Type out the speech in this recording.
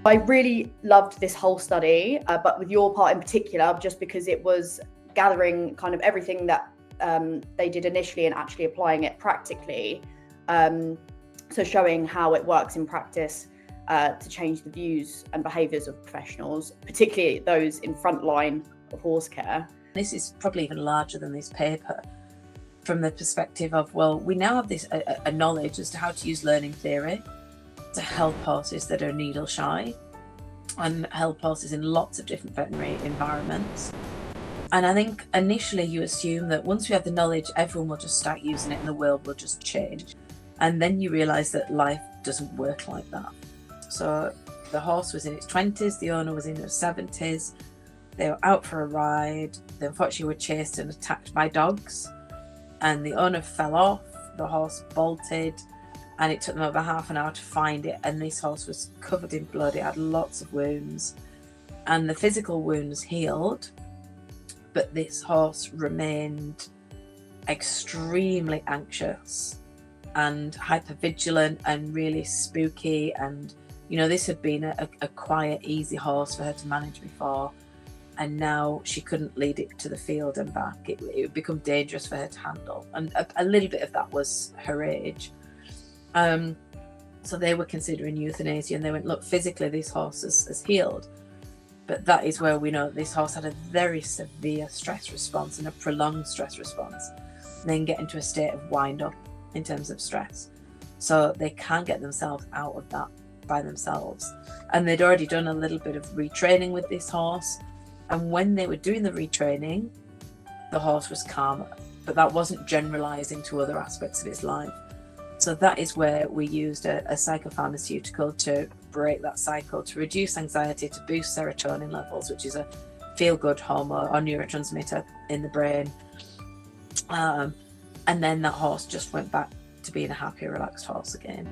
I really loved this whole study, but with your part in particular, just because it was gathering kind of everything that they did initially and actually applying it practically. So showing how it works in practice to change the views and behaviours of professionals, particularly those in frontline of horse care. This is probably even larger than this paper, from the perspective of, well, we now have this a knowledge as to how to use learning theory to help horses that are needle shy and help horses in lots of different veterinary environments. And I think initially you assume that once we have the knowledge, everyone will just start using it and the world will just change. And then you realise that life doesn't work like that. So the horse was in its 20s, the owner was in her 70s, they were out for a ride, they unfortunately were chased and attacked by dogs, and the owner fell off, the horse bolted, and it took them over half an hour to find it, and this horse was covered in blood, it had lots of wounds, and the physical wounds healed, but this horse remained extremely anxious and hypervigilant and really spooky. And you know, this had been a quiet, easy horse for her to manage before, and now she couldn't lead it to the field and back. It would become dangerous for her to handle, and a little bit of that was her age. So they were considering euthanasia, and they went, look, physically this horse has healed, but that is where we know this horse had a very severe stress response and a prolonged stress response, and then get into a state of wind up in terms of stress. So they can't get themselves out of that by themselves. And they'd already done a little bit of retraining with this horse. And when they were doing the retraining, the horse was calmer, but that wasn't generalizing to other aspects of its life. So that is where we used a psychopharmaceutical to break that cycle, to reduce anxiety, to boost serotonin levels, which is a feel-good hormone or neurotransmitter in the brain. And then that horse just went back to being a happy, relaxed horse again.